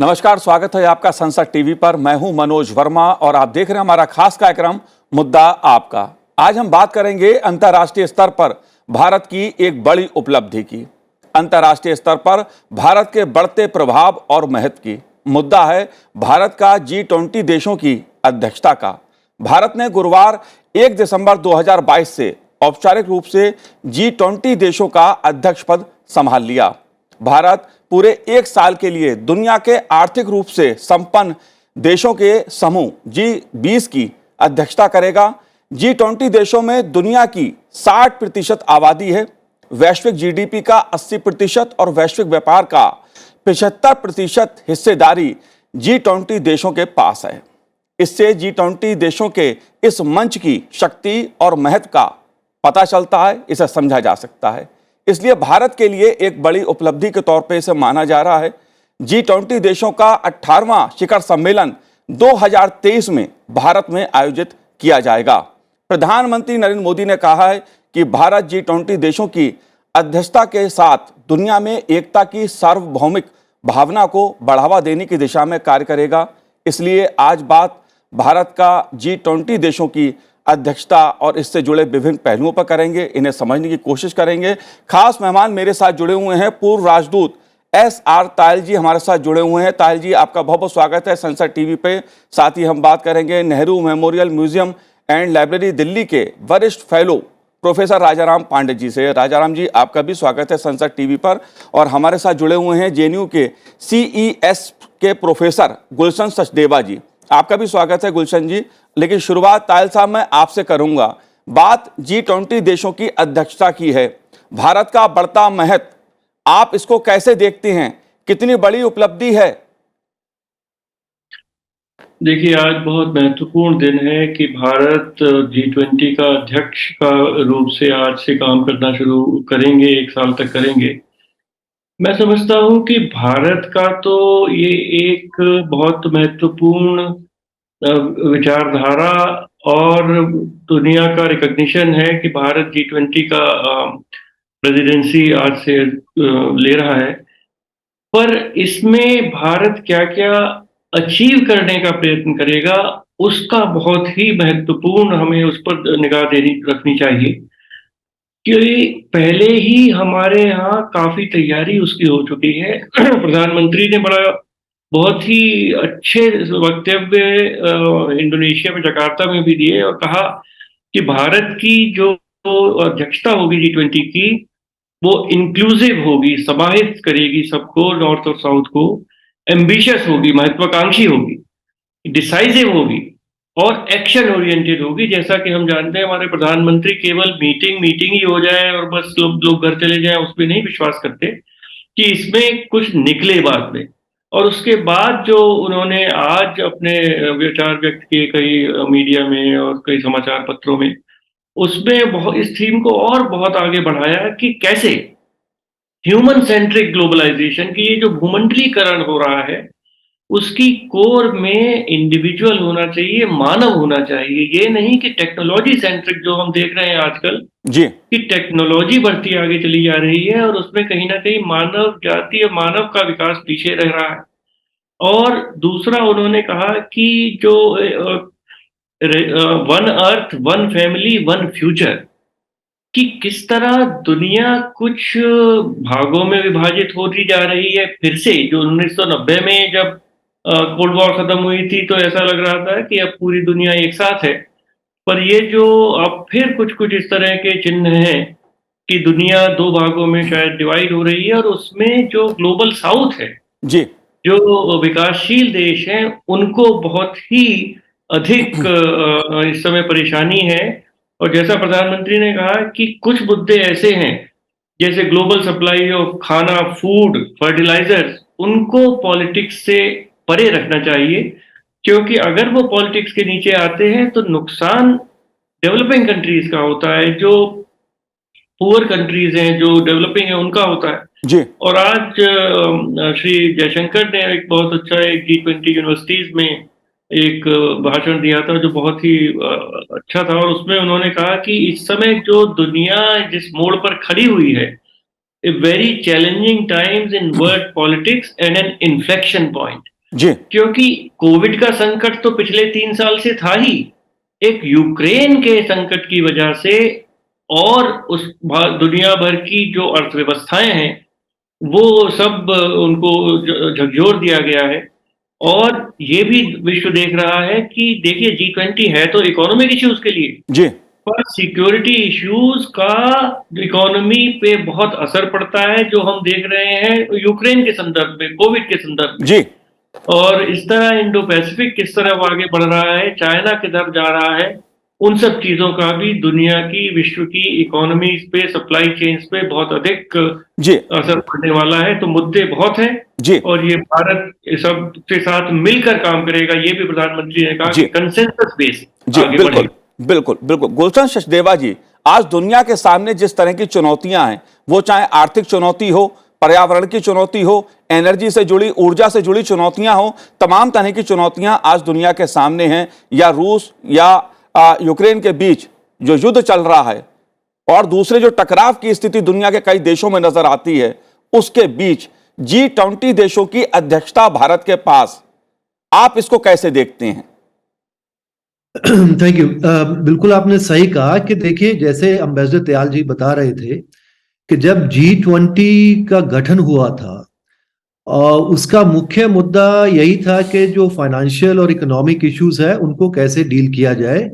नमस्कार, स्वागत है आपका संसद टीवी पर। मैं हूं मनोज वर्मा और आप देख रहे हैं हमारा खास कार्यक्रम मुद्दा आपका। आज हम बात करेंगे अंतर्राष्ट्रीय स्तर पर भारत की एक बड़ी उपलब्धि की, अंतर्राष्ट्रीय स्तर पर भारत के बढ़ते प्रभाव और महत्व की। मुद्दा है भारत का G20 देशों की अध्यक्षता का। भारत ने गुरुवार 1 दिसंबर 2022 से औपचारिक रूप से G20 देशों का अध्यक्ष पद संभाल लिया। भारत पूरे एक साल के लिए दुनिया के आर्थिक रूप से संपन्न देशों के समूह G20 की अध्यक्षता करेगा। G20 देशों में दुनिया की 60% आबादी है, वैश्विक जीडीपी का 80% और वैश्विक व्यापार का 75% हिस्सेदारी G20 देशों के पास है। इससे G20 देशों के इस मंच की शक्ति और महत्व का पता चलता है, इसे समझा जा सकता है। इसलिए भारत के लिए एक बड़ी उपलब्धि के तौर पे इसे माना जा रहा है। G20 देशों का 18वां शिखर सम्मेलन 2023 में भारत में आयोजित किया जाएगा। प्रधानमंत्री नरेंद्र मोदी ने कहा है कि भारत G20 देशों की अध्यक्षता के साथ दुनिया में एकता की सार्वभौमिक भावना को बढ़ावा देने की दिशा में कार्य करेगा। इसलिए आज बात भारत का G20 देशों की अध्यक्षता और इससे जुड़े विभिन्न पहलुओं पर करेंगे, इन्हें समझने की कोशिश करेंगे। खास मेहमान मेरे साथ जुड़े हुए हैं, पूर्व राजदूत SR तायल जी हमारे साथ जुड़े हुए हैं। तायल जी, आपका बहुत बहुत स्वागत है संसद टीवी पे। साथ ही हम बात करेंगे Nehru memorial museum and library Delhi के वरिष्ठ फेलो प्रोफेसर राजाराम पांडे जी से। राजाराम जी, आपका भी स्वागत है संसद टीवी पर। और हमारे साथ जुड़े हुए हैं JNU के CES के प्रोफेसर गुलशन सचदेवा जी, आपका भी स्वागत है गुलशन जी। लेकिन शुरुआत तायल साहब मैं आपसे करूंगा। बात G20 देशों की अध्यक्षता की है, भारत का बढ़ता महत्व, आप इसको कैसे देखते हैं, कितनी बड़ी उपलब्धि है? देखिए, आज बहुत महत्वपूर्ण दिन है कि भारत G20 का अध्यक्ष का रूप से आज से काम करना शुरू करेंगे, 1 साल तक करेंगे। मैं समझता हूं कि भारत का तो ये एक बहुत महत्वपूर्ण विचारधारा और दुनिया का रिकॉग्निशन है कि भारत G20 का प्रेसिडेंसी आज से ले रहा है। पर इसमें भारत क्या-क्या अचीव करने का प्रयत्न करेगा, उसका बहुत ही महत्वपूर्ण हमें उस पर निगाह रखनी चाहिए। कि पहले ही हमारे यहाँ काफ़ी तैयारी उसकी हो चुकी है। प्रधानमंत्री ने बहुत ही अच्छे वक्तव्य इंडोनेशिया में जकार्ता में भी दिए और कहा कि भारत की जो अध्यक्षता होगी G20 की, वो इंक्लूसिव होगी, समाहित करेगी सबको, नॉर्थ और साउथ को, एम्बिशियस होगी, महत्वाकांक्षी होगी, डिसाइसिव होगी और एक्शन ओरिएंटेड होगी। जैसा कि हम जानते हैं हमारे प्रधानमंत्री केवल मीटिंग ही हो जाए और बस लोग घर चले जाएं, उसमें नहीं विश्वास करते कि इसमें कुछ निकले बाद में। और उसके बाद जो उन्होंने आज अपने विचार व्यक्त किए कई मीडिया में और कई समाचार पत्रों में, उसमें बहुत इस थीम को और बहुत आगे बढ़ाया कि कैसे ह्यूमन सेंट्रिक ग्लोबलाइजेशन की ये जो भूमंडलीकरण हो रहा है, उसकी कोर में इंडिविजुअल होना चाहिए, मानव होना चाहिए। ये नहीं कि टेक्नोलॉजी सेंट्रिक जो हम देख रहे हैं आजकल जी, कि टेक्नोलॉजी बढ़ती आगे चली जा रही है और उसमें कहीं ना कहीं मानव जाति और मानव का विकास पीछे रह रहा है। और दूसरा उन्होंने कहा कि जो one earth, one family, one future, कि किस तरह दुनिया कुछ भागों में विभाजित होती जा रही है। फिर से जो 1990 में जब कोल्ड वॉर खत्म हुई थी तो ऐसा लग रहा था कि अब पूरी दुनिया एक साथ है। पर ये जो अब फिर कुछ इस तरह के चिन्ह हैं कि दुनिया 2 भागों में शायद डिवाइड हो रही है और उसमें जो ग्लोबल साउथ है, जी, जो विकासशील देश हैं, उनको बहुत ही अधिक इस समय परेशानी है। और जैसा प्रधानमंत्री ने कहा कि कुछ मुद्दे ऐसे हैं, जैसे ग्लोबल सप्लाई ऑफ खाना, फूड, फर्टिलाइजर्स, उनको पॉलिटिक्स से परे रखना चाहिए, क्योंकि अगर वो पॉलिटिक्स के नीचे आते हैं तो नुकसान डेवलपिंग कंट्रीज का होता है, जो पुअर कंट्रीज हैं, जो डेवलपिंग है, उनका होता है। जी, और आज श्री जयशंकर ने एक बहुत अच्छा एक G20 यूनिवर्सिटीज में एक भाषण दिया था जो बहुत ही अच्छा था। और उसमें उन्होंने कहा कि इस समय जो दुनिया जिस मोड़ पर खड़ी हुई है, a very challenging times in world politics and an inflection point, जी क्योंकि कोविड का संकट तो पिछले 3 साल से था ही, एक यूक्रेन के संकट की वजह से और उस दुनिया भर की जो अर्थव्यवस्थाएं हैं वो सब उनको झकझोर दिया गया है। और ये भी विश्व देख रहा है कि देखिए G20 है तो इकोनॉमिक इश्यूज के लिए, जी पर सिक्योरिटी इश्यूज का इकोनॉमी पे बहुत असर पड़ता है, जो हम देख रहे हैं यूक्रेन के संदर्भ में, कोविड के संदर्भ में। जी और इस तरह इंडो पैसिफिक किस तरफ आगे बढ़ रहा है, चाइना की तरफ जा रहा है, उन सब चीजों का भी दुनिया की, विश्व की इकोनॉमी पे, सप्लाई चेन्स पे बहुत अधिक जी असर पड़ने वाला है। तो मुद्दे बहुत हैं जी और ये भारत सब के साथ मिलकर काम करेगा, ये भी प्रधानमंत्री ने कहा जी कि कंसेंसस बेस जी आगे बिल्कुल बढ़ेगा। बिल्कुल बिल्कुल। गुलशन सचदेवा जी, आज दुनिया के सामने जिस तरह की चुनौतियां हैं, वो चाहे आर्थिक चुनौती हो, पर्यावरण की चुनौती हो, एनर्जी से जुड़ी, ऊर्जा से जुड़ी चुनौतियां हो, तमाम तरह की चुनौतियां आज दुनिया के सामने हैं। या रूस या यूक्रेन के बीच जो युद्ध चल रहा है और दूसरे जो टकराव की स्थिति दुनिया के कई देशों में नजर आती है, उसके बीच G20 देशों की अध्यक्षता भारत के पास, आप इसको कैसे देखते हैं? Thank you. बिल्कुल आपने सही कहा कि देखिए, जैसे अम्बेसडर त्याल जी बता रहे थे कि जब G20 का गठन हुआ था, उसका मुख्य मुद्दा यही था कि जो फाइनेंशियल और इकोनॉमिक इश्यूज है उनको कैसे डील किया जाए।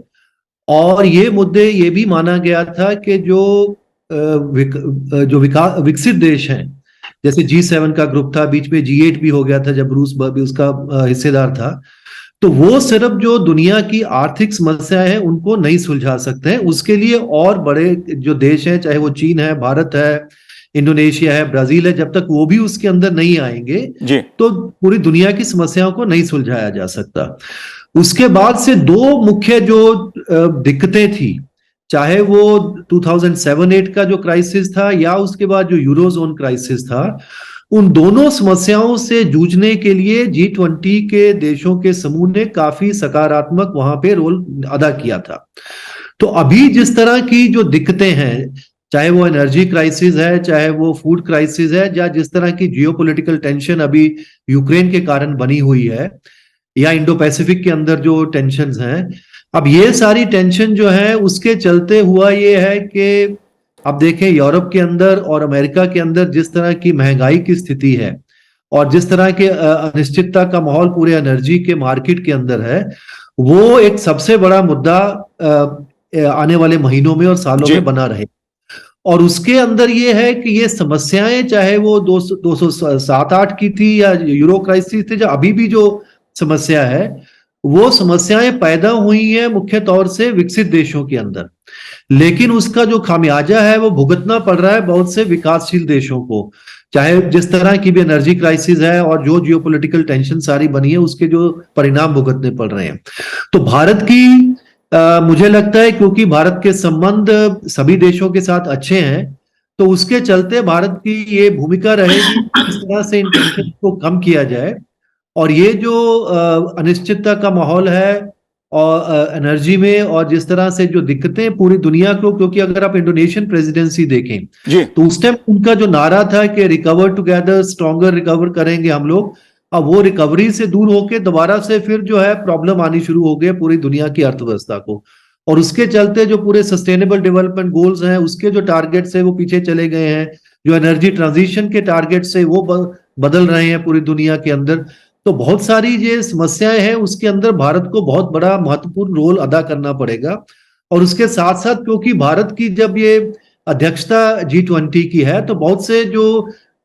और ये मुद्दे ये भी माना गया था कि जो विकसित देश हैं, जैसे G7 का ग्रुप था, बीच में G8 भी हो गया था जब रूस भी उसका हिस्सेदार था, तो वो सिर्फ जो दुनिया की आर्थिक समस्याएं हैं उनको नहीं सुलझा सकते हैं। उसके लिए और बड़े जो देश हैं, चाहे वो चीन है, भारत है, इंडोनेशिया है, ब्राजील है, जब तक वो भी उसके अंदर नहीं आएंगे जी तो पूरी दुनिया की समस्याओं को नहीं सुलझाया जा सकता। उसके बाद से दो मुख्य जो दिक्कतें थी, चाहे वो 2007-8 का जो क्राइसिस था या उसके बाद जो यूरोजोन क्राइसिस था, उन दोनों समस्याओं से जूझने के लिए G20 के देशों के समूह ने काफी सकारात्मक वहां पे रोल अदा किया था। तो अभी जिस तरह की जो दिक्कतें हैं, चाहे वो एनर्जी क्राइसिस है, चाहे वो फूड क्राइसिस है, या जिस तरह की जियोपॉलिटिकल टेंशन अभी यूक्रेन के कारण बनी हुई है, या इंडो पैसिफिक के अंदर जो टेंशन्स हैं, अब ये सारी टेंशन जो है उसके चलते हुआ ये है कि अब देखें यूरोप के अंदर और अमेरिका के अंदर जिस तरह की महंगाई की स्थिति है और जिस तरह के अनिश्चितता का माहौल पूरे एनर्जी के मार्केट के अंदर है, वो एक सबसे बड़ा मुद्दा आने वाले महीनों में और सालों में बना रहे। और उसके अंदर ये है कि ये समस्याएं, चाहे वो 207-8 की थी या यूरो क्राइसिस थी, जो अभी भी जो समस्या है, वो समस्याएं पैदा हुई हैं मुख्य तौर से विकसित देशों के अंदर, लेकिन उसका जो खामियाजा है वो भुगतना पड़ रहा है बहुत से विकासशील देशों को, चाहे जिस तरह की भी एनर्जी क्राइसिस है और जो जियोपॉलिटिकल टेंशन सारी बनी है उसके जो परिणाम भुगतने पड़ रहे हैं। तो भारत की मुझे लगता है, क्योंकि भारत के संबंध सभी देशों के साथ अच्छे हैं, तो उसके चलते भारत की ये भूमिका रहेगी किस तरह से इन टेंशन को कम किया जाए। और ये जो अनिश्चितता का माहौल है और एनर्जी में, और जिस तरह से जो दिक्कतें पूरी दुनिया को, क्योंकि अगर आप इंडोनेशियन प्रेसिडेंसी देखें तो उस टाइम उनका जो नारा था कि रिकवर टुगेदर स्ट्रॉन्गर, रिकवर करेंगे हम लोग, अब वो रिकवरी से दूर होके दोबारा से फिर जो है प्रॉब्लम आनी शुरू हो गई पूरी दुनिया की अर्थव्यवस्था को। और उसके चलते जो पूरे सस्टेनेबल डेवलपमेंट गोल्स हैं उसके जो टारगेट्स है वो पीछे चले गए हैं, जो एनर्जी ट्रांजिशन के टारगेट्स है वो बदल रहे हैं पूरी दुनिया के अंदर। तो बहुत सारी ये समस्याएं हैं, उसके अंदर भारत को बहुत बड़ा महत्वपूर्ण रोल अदा करना पड़ेगा। और उसके साथ साथ क्योंकि भारत की जब ये अध्यक्षता G20 की है, तो बहुत से जो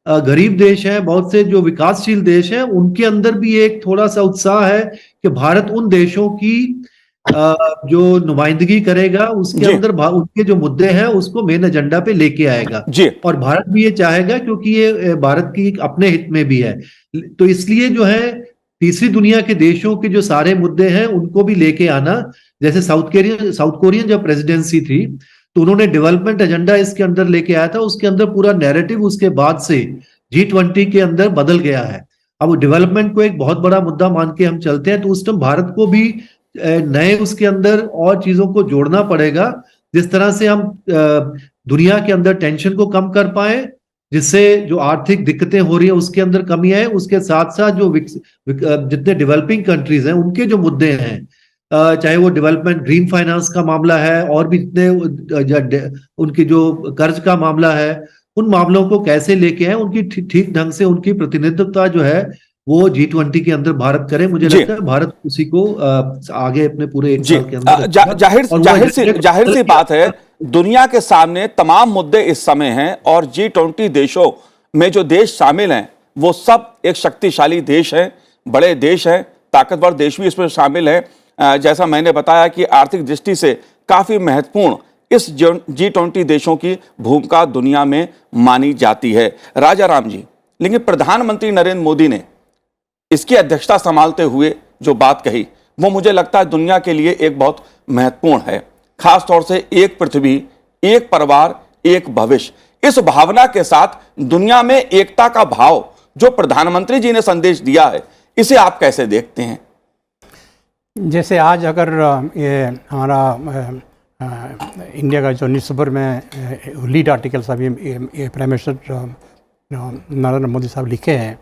गरीब देश हैं, बहुत से जो विकासशील देश हैं, उनके अंदर भी एक थोड़ा सा उत्साह है कि भारत उन देशों की जो नुमाइंदगी करेगा, उसके अंदर उनके जो मुद्दे हैं उसको मेन एजेंडा पे लेके आएगा। और भारत भी ये चाहेगा, क्योंकि ये भारत की अपने हित में भी है। तो इसलिए जो है तीसरी दुनिया के देशों के जो सारे मुद्दे हैं उनको भी लेके आना, जैसे साउथ कोरियन जब प्रेसिडेंसी थी तो उन्होंने डेवलपमेंट एजेंडा इसके अंदर लेके आया था, उसके अंदर पूरा नैरेटिव उसके बाद से G20 के अंदर बदल गया है। अब डेवलपमेंट को एक बहुत बड़ा मुद्दा मान के हम चलते हैं, तो उस टाइम भारत को भी नए उसके अंदर और चीजों को जोड़ना पड़ेगा, जिस तरह से हम दुनिया के अंदर टेंशन को कम कर पाए, जिससे जो आर्थिक दिक्कतें हो रही है उसके अंदर कमी है। उसके साथ साथ जो जितने डेवलपिंग कंट्रीज हैं उनके जो मुद्दे हैं, चाहे वो डेवलपमेंट ग्रीन फाइनेंस का मामला है और भी जितने उनकी जो कर्ज का मामला है, उन मामलों को कैसे लेके आए, उनकी ठीक ढंग से उनकी प्रतिनिधित्वता जो है वो G20 के अंदर भारत करे। मुझे जी। लगता है भारत उसी को आगे अपने पूरे एक जी, साल के अंदर जाहिर सी बात है, दुनिया के सामने तमाम मुद्दे इस समय हैं और G20 देशों में जो देश शामिल हैं वो सब एक शक्तिशाली देश हैं, बड़े देश हैं, ताकतवर देश भी इसमें शामिल हैं। जैसा मैंने बताया कि आर्थिक दृष्टि से काफी महत्वपूर्ण इस G20 देशों की भूमिका दुनिया में मानी जाती है। राजा राम जी, लेकिन प्रधानमंत्री नरेंद्र मोदी ने इसकी अध्यक्षता संभालते हुए जो बात कही वो मुझे लगता है दुनिया के लिए एक बहुत महत्वपूर्ण है, खास तौर से एक पृथ्वी, एक परिवार, एक भविष्य। इस भावना के साथ दुनिया में एकता का भाव जो प्रधानमंत्री जी ने संदेश दिया है, इसे आप कैसे देखते हैं? जैसे आज अगर ये हमारा इंडिया का जो न्यूज़पेपर में लीड आर्टिकल्स अभी प्राइम मिनिस्टर नरेंद्र मोदी साहब लिखे हैं,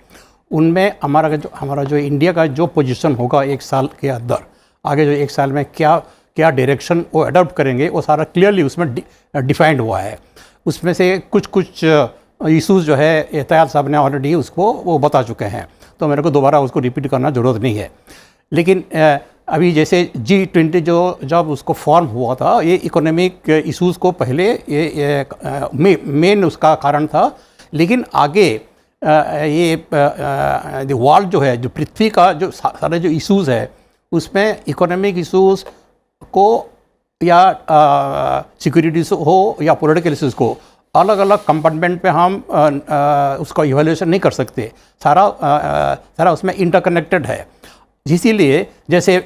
उनमें हमारा जो इंडिया का जो पोजीशन होगा एक साल के अंदर, आगे जो एक साल में क्या डायरेक्शन वो अडॉप्ट करेंगे, वो सारा क्लियरली उसमें डिफाइंड हुआ है। उसमें से कुछ इश्यूज जो है एहतियात साहब ने ऑलरेडी उसको वो बता चुके हैं, तो मेरे को दोबारा उसको रिपीट करना ज़रूरत नहीं है। लेकिन अभी जैसे G20 जब उसको फॉर्म हुआ था, ये इकोनॉमिक इश्यूज़ को पहले ये मेन उसका कारण था। लेकिन आगे ये वर्ल्ड जो है, जो पृथ्वी का जो सारे जो इश्यूज़ है, उसमें इकोनॉमिक इश्यूज़ को या सिक्योरिटी हो या पॉलिटिकल इश्यूज़ को अलग अलग कंपार्टमेंट पे हम उसका इवैल्यूएशन नहीं कर सकते। सारा उसमें इंटरकनेक्टेड है। इसीलिए जैसे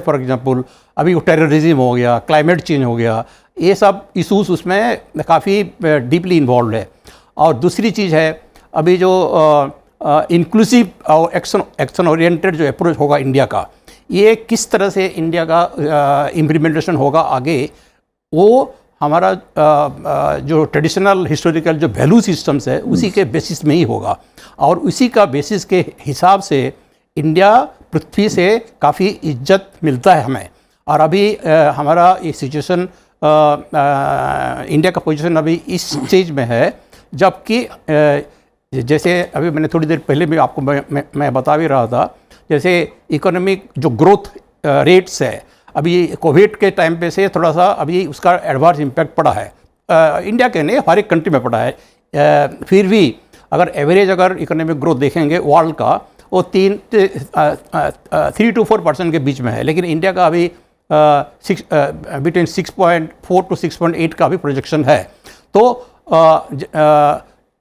फॉर एग्जांपल अभी टेररिज्म हो गया, क्लाइमेट चेंज हो गया, ये सब इश्यूज उसमें काफ़ी डीपली इन्वॉल्व है। और दूसरी चीज़ है अभी जो इंक्लूसिव और एक्शन ओरिएंटेड जो अप्रोच होगा इंडिया का, ये किस तरह से इंडिया का इम्प्लीमेंटेशन होगा आगे, वो हमारा जो ट्रेडिशनल हिस्टोरिकल जो वैल्यू सिस्टम्स है उसी के बेसिस में ही होगा। और उसी का बेसिस के हिसाब से इंडिया पृथ्वी से काफ़ी इज्जत मिलता है हमें। और अभी हमारा ये सिचुएशन, इंडिया का पोजीशन अभी इस स्टेज में है, जबकि जैसे अभी मैंने थोड़ी देर पहले भी आपको मैं बता भी रहा था, जैसे इकोनॉमिक जो ग्रोथ रेट्स है, अभी कोविड के टाइम पे से थोड़ा सा अभी उसका एडवर्स इम्पैक्ट पड़ा है, इंडिया के नहीं हर एक कंट्री में पड़ा है। फिर भी अगर एवरेज अगर इकोनॉमिक ग्रोथ देखेंगे वर्ल्ड का, वो 3 to 4% के बीच में है। लेकिन इंडिया का अभी बिटवीन 6.4 to 6.8 का भी प्रोजेक्शन है। तो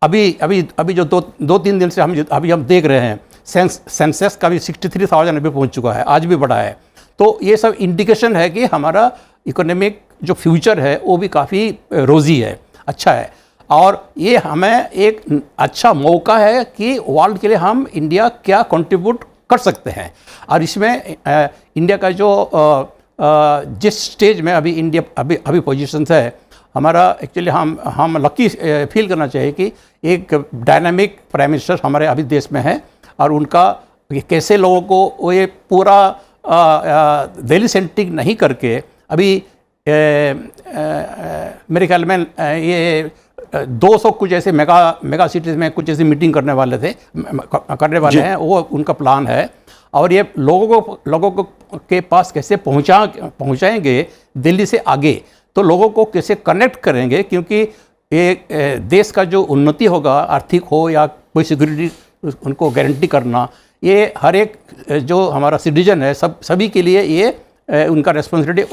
अभी जो दो तीन दिन से हम देख रहे हैं, सेंसेक्स का भी 63,000 अभी पहुंच चुका है, आज भी बढ़ा है। तो ये सब इंडिकेशन है कि हमारा इकोनॉमिक जो फ्यूचर है वो भी काफ़ी रोज़ी है, अच्छा है। और ये हमें एक अच्छा मौका है कि वर्ल्ड के लिए हम इंडिया क्या कंट्रीब्यूट कर सकते हैं। और इसमें इंडिया का जो जिस स्टेज में अभी इंडिया अभी पोजीशन है, हमारा एक्चुअली हम लकी फील करना चाहिए कि एक डायनामिक प्राइम मिनिस्टर हमारे अभी देश में है, और उनका कैसे लोगों को ये पूरा दिल्ली सेंट्रिक नहीं करके, अभी मेरे ख्याल में ये 200 कुछ ऐसे मेगा सिटीज़ में कुछ ऐसी मीटिंग करने वाले हैं, वो उनका प्लान है। और ये लोगों को के पास कैसे पहुंचाएंगे दिल्ली से आगे, तो लोगों को कैसे कनेक्ट करेंगे, क्योंकि ये देश का जो उन्नति होगा, आर्थिक हो या कोई सिक्योरिटी उनको गारंटी करना, ये हर एक जो हमारा सिटीजन है सभी के लिए ये उनका रेस्पॉन्सिबिलिटी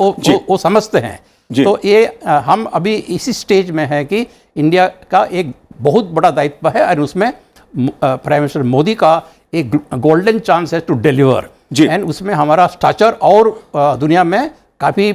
वो समझते हैं। तो ये हम अभी इसी स्टेज में है कि इंडिया का एक बहुत बड़ा दायित्व है, और उसमें प्राइम मिनिस्टर मोदी का एक गोल्डन चांस है टू डिलीवर। एंड उसमें हमारा स्टाचर और दुनिया में काफ़ी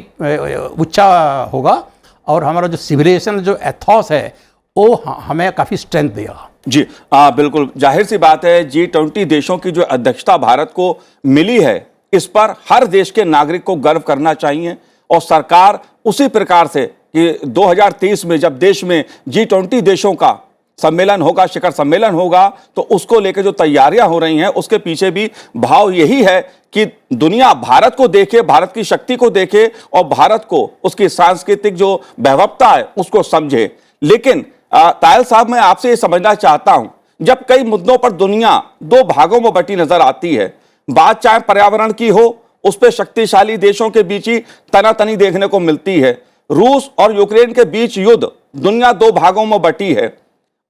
ऊंचा होगा, और हमारा जो सिविलाइजेशन जो एथॉस है वो हमें काफ़ी स्ट्रेंथ देगा। जी बिल्कुल, जाहिर सी बात है G20 देशों की जो अध्यक्षता भारत को मिली है, इस पर हर देश के नागरिक को गर्व करना चाहिए, और सरकार उसी प्रकार से कि 2023 में जब देश में G20 देशों का सम्मेलन होगा, शिखर सम्मेलन होगा, तो उसको लेकर जो तैयारियां हो रही हैं उसके पीछे भी भाव यही है कि दुनिया भारत को देखे, भारत की शक्ति को देखे और भारत को उसकी सांस्कृतिक जो वैभवता है उसको समझे। लेकिन तायल साहब, मैं आपसे ये समझना चाहता हूं, जब कई मुद्दों पर दुनिया दो भागों में बटी नजर आती है, बात चाहे पर्यावरण की हो, उस पर शक्तिशाली देशों के बीच ही तनातनी देखने को मिलती है। रूस और यूक्रेन के बीच युद्ध, दुनिया दो भागों में बटी है।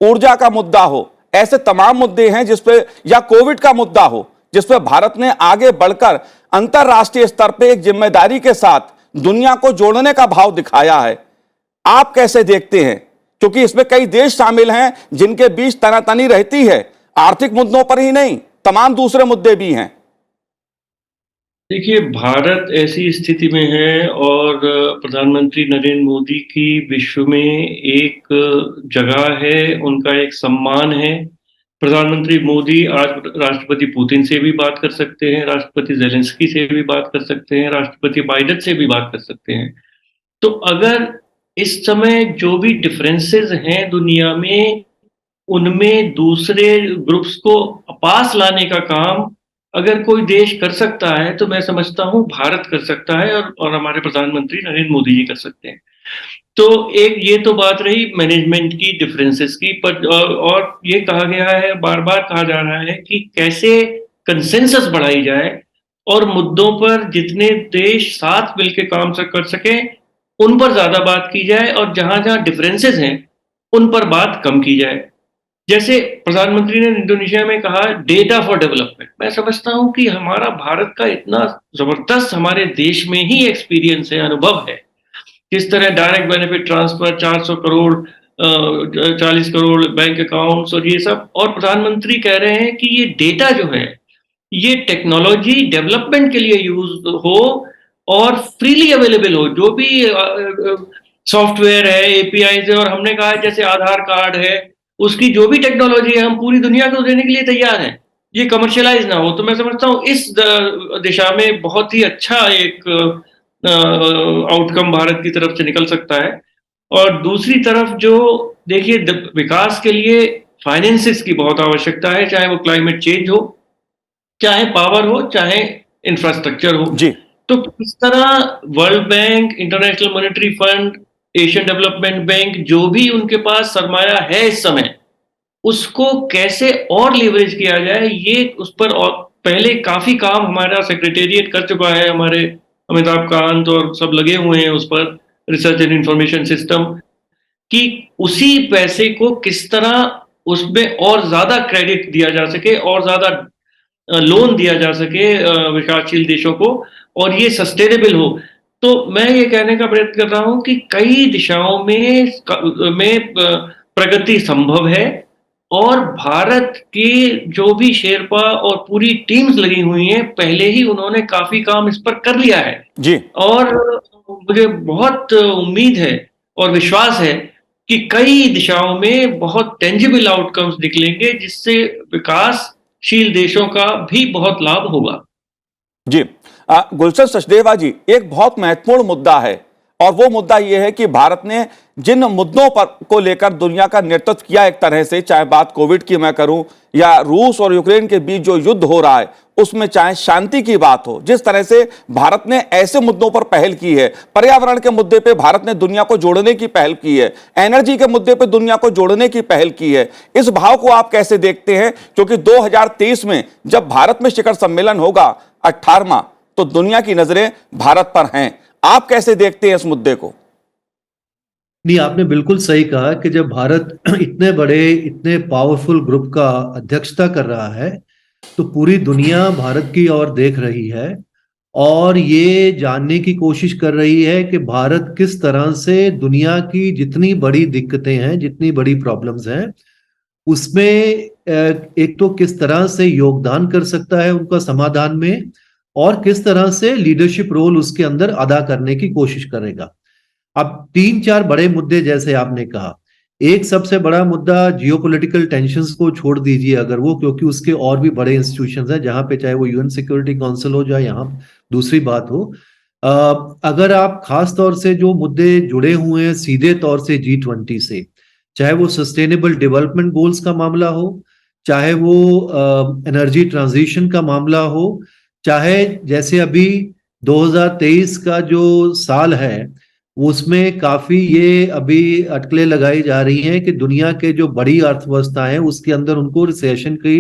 ऊर्जा का मुद्दा हो, ऐसे तमाम मुद्दे हैं जिसपे, या कोविड का मुद्दा हो जिसपे भारत ने आगे बढ़कर अंतरराष्ट्रीय स्तर पे एक जिम्मेदारी के साथ दुनिया को जोड़ने का भाव दिखाया है। आप कैसे देखते हैं, क्योंकि इसमें कई देश शामिल हैं जिनके बीच तनातनी रहती है, आर्थिक मुद्दों पर ही नहीं, तमाम दूसरे मुद्दे भी हैं। देखिए, भारत ऐसी स्थिति में है और प्रधानमंत्री नरेंद्र मोदी की विश्व में एक जगह है, उनका एक सम्मान है। प्रधानमंत्री मोदी आज राष्ट्रपति पुतिन से भी बात कर सकते हैं, राष्ट्रपति ज़ेलेंस्की से भी बात कर सकते हैं, राष्ट्रपति बाइडेन से भी बात कर सकते हैं। तो अगर इस समय जो भी डिफरेंसेस हैं दुनिया में, उनमें दूसरे ग्रुप्स को पास लाने का काम अगर कोई देश कर सकता है तो मैं समझता हूँ भारत कर सकता है और हमारे प्रधानमंत्री नरेंद्र मोदी जी कर सकते हैं। तो एक ये तो बात रही मैनेजमेंट की, डिफरेंसेस की, पर और ये कहा गया है, बार बार कहा जा रहा है कि कैसे कंसेंसस बढ़ाई जाए और मुद्दों पर जितने देश साथ मिलकर काम कर सकें उन पर ज्यादा बात की जाए और जहां जहां डिफरेंसेस हैं उन पर बात कम की जाए। जैसे प्रधानमंत्री ने इंडोनेशिया में कहा डेटा फॉर डेवलपमेंट, मैं समझता हूं कि हमारा भारत का इतना जबरदस्त हमारे देश में ही एक्सपीरियंस है, अनुभव है, किस तरह direct benefit transfer, 400 crore 40 crore bank accounts और ये सब, और प्रधानमंत्री कह रहे हैं कि ये डेटा जो है ये टेक्नोलॉजी डेवलपमेंट के लिए यूज हो और फ्रीली अवेलेबल हो। जो भी सॉफ्टवेयर है, एपीआई है, और हमने कहा जैसे आधार कार्ड है, उसकी जो भी टेक्नोलॉजी है हम पूरी दुनिया को देने के लिए तैयार हैं, ये कमर्शियलाइज ना हो। तो मैं समझता हूँ इस दिशा में बहुत ही अच्छा एक आउटकम भारत की तरफ से निकल सकता है। और दूसरी तरफ जो देखिए, विकास के लिए फाइनेंसेस की बहुत आवश्यकता है, चाहे वो क्लाइमेट चेंज हो, चाहे पावर हो, चाहे इंफ्रास्ट्रक्चर हो जी। तो किस तरह world bank, international monetary fund, Asian development bank, जो भी उनके पास सरमाया है इस समय, उसको कैसे और लीवरेज किया जाए, ये उस पर और पहले काफी काम हमारा सेक्रेटेरिएट कर चुका है, हमारे अमिताभ कांत और सब लगे हुए हैं उस पर, रिसर्च एंड इंफॉर्मेशन सिस्टम, कि उसी पैसे को किस तरह उसमें और ज्यादा क्रेडिट दिया जा सके और ज्यादा लोन दिया जा सके विकासशील देशों को, और ये सस्टेनेबल हो। तो मैं ये कहने का प्रयत्न कर रहा हूं कि कई दिशाओं में प्रगति संभव है और भारत के जो भी शेरपा और पूरी टीम्स लगी हुई हैं, पहले ही उन्होंने काफी काम इस पर कर लिया है जी। और मुझे बहुत उम्मीद है और विश्वास है कि कई दिशाओं में बहुत टेंजिबल आउटकम्स निकलेंगे जिससे विकासशील देशों का भी बहुत लाभ होगा। जी। गुलशन सचदेवा जी, एक बहुत महत्वपूर्ण मुद्दा है और वो मुद्दा ये है कि भारत ने जिन मुद्दों पर को लेकर दुनिया का नेतृत्व किया, एक तरह से चाहे बात कोविड की मैं करूं या रूस और यूक्रेन के बीच जो युद्ध हो रहा है उसमें, चाहे शांति की बात हो, जिस तरह से भारत ने ऐसे मुद्दों पर पहल की है, पर्यावरण के मुद्दे पे भारत ने दुनिया को जोड़ने की पहल की है, एनर्जी के मुद्दे पे दुनिया को जोड़ने की पहल की है, इस भाव को आप कैसे देखते हैं? क्योंकि 2023 में जब भारत में शिखर सम्मेलन होगा 18वां, तो दुनिया की नजरें भारत पर हैं। आप कैसे देखते हैं इस मुद्दे को? नहीं, आपने बिल्कुल सही कहा कि जब भारत इतने बड़े, इतने पावरफुल ग्रुप का अध्यक्षता कर रहा है तो पूरी दुनिया भारत की ओर देख रही है और ये जानने की कोशिश कर रही है कि भारत किस तरह से दुनिया की जितनी बड़ी दिक्कतें हैं, जितनी बड़ी प्रॉब्लम्स हैं, उसमें एक तो किस तरह से योगदान कर सकता है उनका समाधान में और किस तरह से लीडरशिप रोल उसके अंदर अदा करने की कोशिश करेगा। अब 3-4 बड़े मुद्दे जैसे आपने कहा, एक सबसे बड़ा मुद्दा जियोपॉलिटिकल टेंशंस को छोड़ दीजिए अगर वो, क्योंकि उसके और भी बड़े इंस्टीट्यूशंस हैं जहां पे चाहे वो यूएन सिक्योरिटी काउंसिल हो, या यहाँ दूसरी बात हो, अगर आप खास तौर से जो मुद्दे जुड़े हुए हैं सीधे तौर से G20 से, चाहे वो सस्टेनेबल डेवलपमेंट गोल्स का मामला हो, चाहे वो एनर्जी ट्रांजिशन का मामला हो, चाहे जैसे अभी 2023 का जो साल है उसमें काफी ये अभी अटकलें लगाई जा रही हैं कि दुनिया के जो बड़ी अर्थव्यवस्था है उसके अंदर उनको रिसेशन की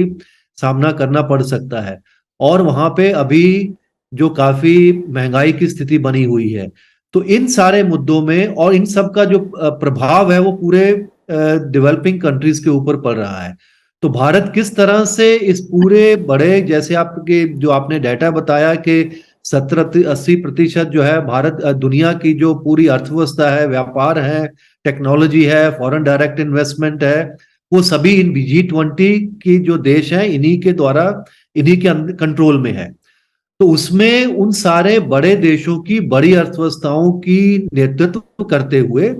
सामना करना पड़ सकता है, और वहां पे अभी जो काफी महंगाई की स्थिति बनी हुई है। तो इन सारे मुद्दों में और इन सब का जो प्रभाव है वो पूरे डेवलपिंग कंट्रीज के ऊपर पड़ रहा है। तो भारत किस तरह से इस पूरे बड़े, जैसे आपके जो आपने डाटा बताया कि 70-80% जो है भारत दुनिया की जो पूरी अर्थव्यवस्था है, व्यापार है, टेक्नोलॉजी है, फॉरेन डायरेक्ट इन्वेस्टमेंट है, वो सभी इन G20 की जो देश हैं इन्हीं के द्वारा, इन्हीं के कंट्रोल में है। तो उसमें उन सारे बड़े देशों की बड़ी अर्थव्यवस्थाओं की नेतृत्व करते हुए,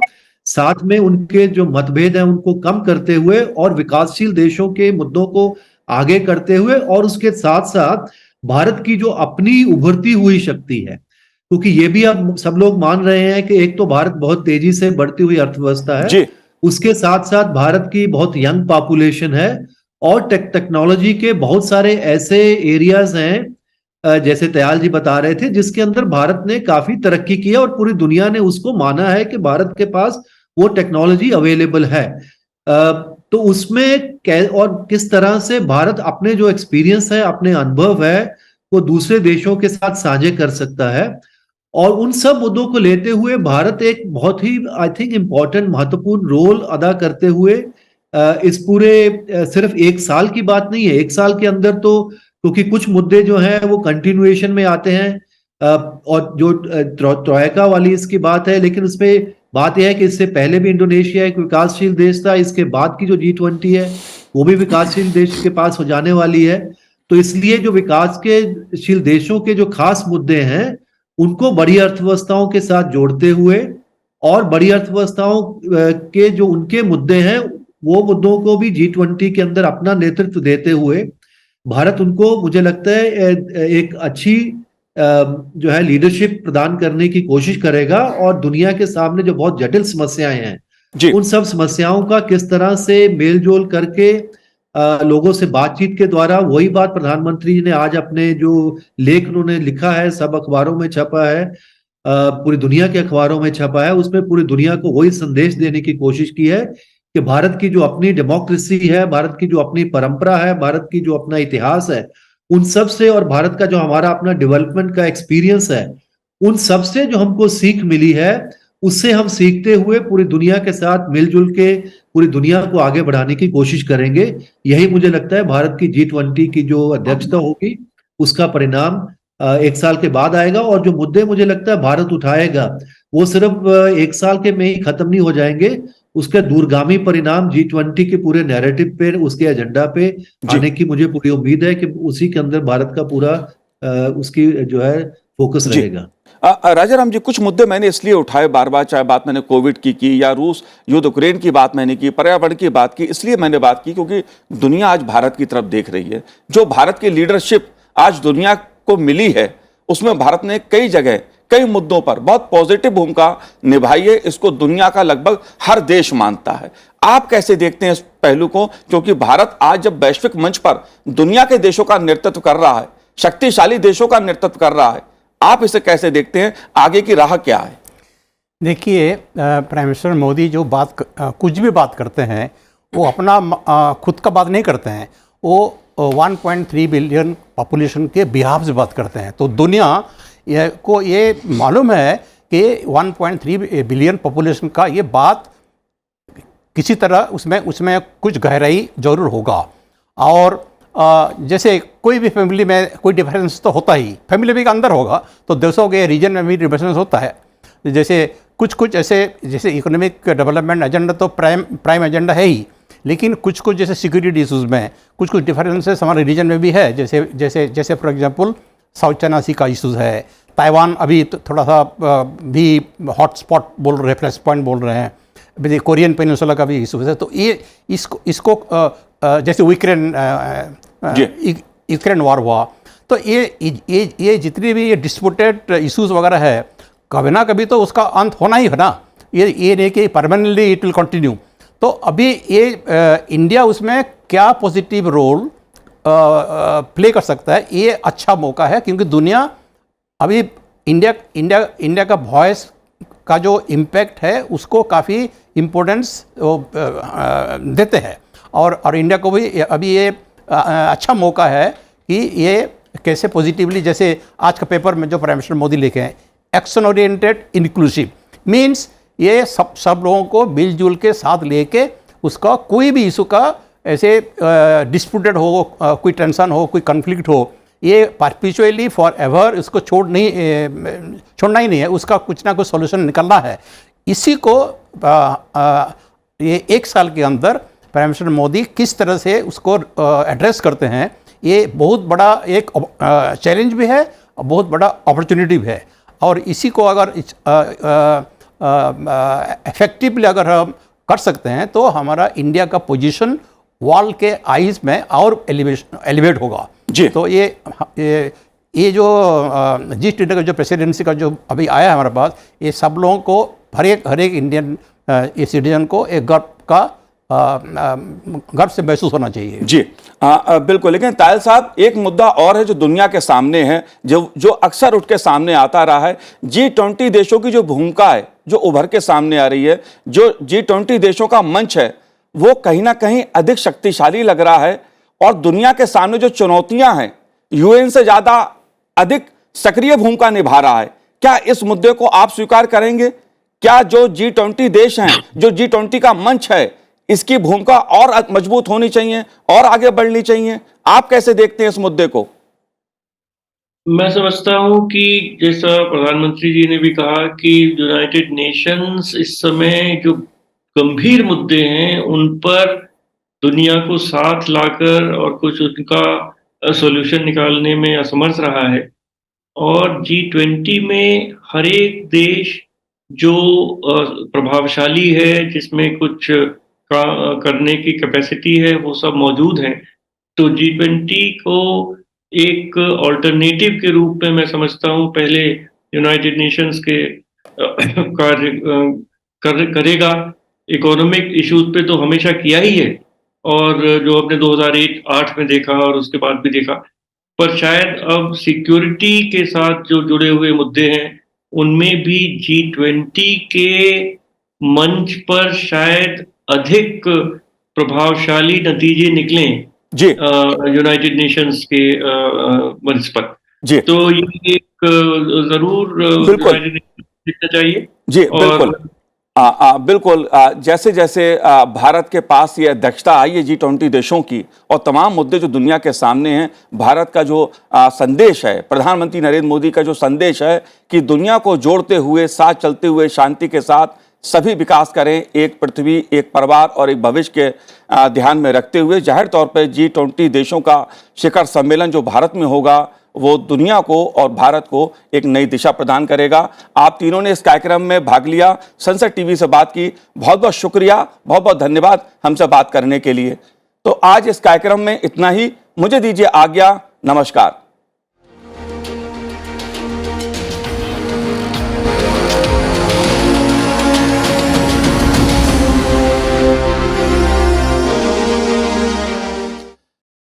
साथ में उनके जो मतभेद हैं उनको कम करते हुए और विकासशील देशों के मुद्दों को आगे करते हुए, और उसके साथ साथ भारत की जो अपनी उभरती हुई शक्ति है, क्योंकि ये भी अब सब लोग मान रहे हैं कि एक तो भारत बहुत तेजी से बढ़ती हुई अर्थव्यवस्था है जी। उसके साथ साथ भारत की बहुत यंग पॉपुलेशन है, और टेक्नोलॉजी के बहुत सारे ऐसे एरियाज हैं जैसे दयाल जी बता रहे थे जिसके अंदर भारत ने काफी तरक्की की है और पूरी दुनिया ने उसको माना है कि भारत के पास वो टेक्नोलॉजी अवेलेबल है। तो उसमें और किस तरह से भारत अपने जो एक्सपीरियंस है, अपने अनुभव है, वो दूसरे देशों के साथ साझे कर सकता है, और उन सब मुद्दों को लेते हुए भारत एक बहुत ही आई थिंक इम्पोर्टेंट महत्वपूर्ण रोल अदा करते हुए इस पूरे सिर्फ एक साल की बात नहीं है, एक साल के अंदर तो क्योंकि कुछ मुद्दे जो हैं वो कंटिन्यूएशन में आते हैं और जो ट्रोयका वाली इसकी बात है, लेकिन उसमें बात यह है कि इससे पहले भी इंडोनेशिया एक विकासशील देश था, इसके बाद की जो G20 है वो भी विकासशील देश के पास हो जाने वाली है। तो इसलिए जो विकासशील देशों के जो खास मुद्दे हैं उनको बड़ी अर्थव्यवस्थाओं के साथ जोड़ते हुए और बड़ी अर्थव्यवस्थाओं के जो उनके मुद्दे हैं वो मुद्दों को भी G20 के अंदर अपना नेतृत्व देते हुए भारत उनको, मुझे लगता है, एक अच्छी जो है लीडरशिप प्रदान करने की कोशिश करेगा, और दुनिया के सामने जो बहुत जटिल समस्याएं हैं उन सब समस्याओं का किस तरह से मेलजोल करके लोगों से बातचीत के द्वारा, वही बात प्रधानमंत्री जी ने आज अपने जो लेख उन्होंने लिखा है, सब अखबारों में छपा है, पूरी दुनिया के अखबारों में छपा है, उसमें पूरी दुनिया को वही संदेश देने की कोशिश की है कि भारत की जो अपनी डेमोक्रेसी है, भारत की जो अपनी परंपरा है, भारत की जो अपना इतिहास है, उन सब से, और भारत का जो हमारा अपना डेवलपमेंट का एक्सपीरियंस है, उन सब से जो हमको सीख मिली है उससे हम सीखते हुए पूरी दुनिया के साथ मिलजुल के पूरी दुनिया को आगे बढ़ाने की कोशिश करेंगे। यही मुझे लगता है भारत की G20 की जो अध्यक्षता होगी उसका परिणाम एक साल के बाद आएगा, और जो मुद्दे मुझे लगता है भारत उठाएगा वो सिर्फ एक साल के में ही खत्म नहीं हो जाएंगे, उसके दूरगामी परिणाम G20 के पूरे नैरेटिव पे, उसके एजेंडा पे आने की मुझे पूरी उम्मीद है कि उसी के अंदर भारत का पूरा उसकी जो है फोकस रहेगा। राजाराम जी, कुछ मुद्दे मैंने इसलिए उठाए बार बार, चाहे बात मैंने कोविड की या रूस युद्ध यूक्रेन की बात मैंने की, पर्यावरण की बात की, इसलिए मैंने बात की क्योंकि दुनिया आज भारत की तरफ देख रही है। जो भारत की लीडरशिप आज दुनिया को मिली है उसमें भारत ने कई जगह कई मुद्दों पर बहुत पॉजिटिव भूमिका निभाई है, इसको दुनिया का लगभग हर देश मानता है। आप कैसे देखते हैं इस पहलू को, क्योंकि भारत आज जब वैश्विक मंच पर दुनिया के देशों का नेतृत्व कर रहा है, शक्तिशाली देशों का नेतृत्व कर रहा है, आप इसे कैसे देखते हैं? आगे की राह क्या है? देखिए, प्राइम मिनिस्टर मोदी जो कुछ भी बात करते हैं वो अपना खुद का बात नहीं करते हैं, वो 1.3 बिलियन पॉपुलेशन के बिहाफ से बात करते हैं। तो दुनिया को ये मालूम है कि 1.3 बिलियन पॉपुलेशन का ये बात किसी तरह उसमें कुछ गहराई जरूर होगा। और जैसे कोई भी फैमिली में कोई डिफरेंस तो होता ही, फैमिली भी के अंदर होगा तो देशों के रीजन में भी डिफरेंस होता है। जैसे कुछ ऐसे, जैसे इकोनॉमिक डेवलपमेंट एजेंडा तो प्राइम एजेंडा है ही, लेकिन कुछ जैसे सिक्योरिटी इशूज़ में कुछ डिफरेंसेस हमारे रीजन में भी है। जैसे फॉर एग्जांपल साउथ चाइना सी का इशूज़ है, ताइवान अभी तो थोड़ा सा भी हॉटस्पॉट बोल रहे हैं, फ्लैश पॉइंट बोल रहे हैं, कोरियन पेनिनसुला का भी इशूज़ है। तो ये इसको जैसे यूक्रेन वॉर हुआ, तो ये जितनी भी ये डिस्प्यूटेड इश्यूज वगैरह है, कभी ना कभी तो उसका अंत होना ही है ना। ये नहीं कि परमानेंटली इट विल कंटिन्यू। तो अभी ये इंडिया उसमें क्या पॉजिटिव रोल प्ले कर सकता है, ये अच्छा मौका है, क्योंकि दुनिया अभी इंडिया का वॉइस का जो इम्पैक्ट है उसको काफ़ी इम्पोर्टेंस देते हैं। और इंडिया को भी अभी ये अच्छा मौका है कि ये कैसे पॉजिटिवली, जैसे आज का पेपर में जो प्राइम मिनिस्टर मोदी लिखे हैं, एक्शन ओरिएंटेड इंक्लूसिव, मीन्स ये सब लोगों को मिलजुल के साथ लेके उसका कोई भी इशू का ऐसे डिस्प्यूटेड हो, कोई टेंशन हो, कोई कन्फ्लिक्ट हो, ये परपेचुअली फॉर एवर इसको छोड़ना ही नहीं है, उसका कुछ ना कुछ सॉल्यूशन निकलना है। इसी को ये एक साल के अंदर प्राइम मिनिस्टर मोदी किस तरह से उसको एड्रेस करते हैं, ये बहुत बड़ा एक चैलेंज भी है और बहुत बड़ा अपॉर्चुनिटी भी है। और इसी को अगर इफेक्टिवली अगर हम कर सकते हैं तो हमारा इंडिया का पोजीशन वर्ल्ड के आइज में और एलिवेट होगा जी। तो ये जो G20 का जो प्रेसिडेंसी का जो अभी आया है हमारे पास, ये सब लोगों को हर एक इंडियन सिटीजन को एक गर्व से महसूस होना चाहिए। जी बिल्कुल। लेकिन तायल साहब, एक मुद्दा और है जो दुनिया के सामने है, जो अक्सर उठ के सामने आता रहा है। G20 देशों की जो भूमिका है, जो उभर के सामने आ रही है, जो G20 देशों का मंच है, वो कहीं ना कहीं अधिक शक्तिशाली लग रहा है। और दुनिया के सामने जो चुनौतियां हैं, यूएन से ज्यादा अधिक सक्रिय भूमिका निभा रहा है। क्या इस मुद्दे को आप स्वीकार करेंगे? क्या जो G20 देश हैं, जो G20 का मंच है, इसकी भूमिका और मजबूत होनी चाहिए और आगे बढ़नी चाहिए? आप कैसे देखते हैं इस मुद्दे को? मैं समझता हूं कि जैसा प्रधानमंत्री जी ने भी कहा कि यूनाइटेड नेशंस इस समय जो गंभीर मुद्दे हैं उन पर दुनिया को साथ लाकर और कुछ उनका सॉल्यूशन निकालने में असमर्थ रहा है। और G20 में हर एक देश जो प्रभावशाली है, जिसमें कुछ करने की कैपेसिटी है, वो सब मौजूद हैं। तो G20 को एक ऑल्टरनेटिव के रूप में मैं समझता हूँ पहले यूनाइटेड नेशंस के कार्य करेगा। इकोनॉमिक इश्यूज पे तो हमेशा किया ही है, और जो हमने 2008 में देखा और उसके बाद भी देखा, पर शायद अब सिक्योरिटी के साथ जो जुड़े हुए मुद्दे हैं उनमें भी G20 के मंच पर शायद अधिक प्रभावशाली नतीजे निकलें जी यूनाइटेड नेशंस के मंच पर। जी तो ये एक जरूर यूनाइटेड नेशंस दिखना चाहिए। जी बिल्कुल। बिल्कुल। जैसे जैसे भारत के पास ये अध्यक्षता आई है G20 देशों की, और तमाम मुद्दे जो दुनिया के सामने हैं, भारत का जो संदेश है, प्रधानमंत्री नरेंद्र मोदी का जो संदेश है कि दुनिया को जोड़ते हुए, साथ चलते हुए, शांति के साथ सभी विकास करें, एक पृथ्वी, एक परिवार और एक भविष्य के ध्यान में रखते हुए, जाहिर तौर पर G20 देशों का शिखर सम्मेलन जो भारत में होगा, वो दुनिया को और भारत को एक नई दिशा प्रदान करेगा। आप तीनों ने इस कार्यक्रम में भाग लिया, संसद टीवी से बात की, बहुत बहुत शुक्रिया, बहुत बहुत धन्यवाद हमसे बात करने के लिए। तो आज इस कार्यक्रम में इतना ही, मुझे दीजिए आज्ञा, नमस्कार।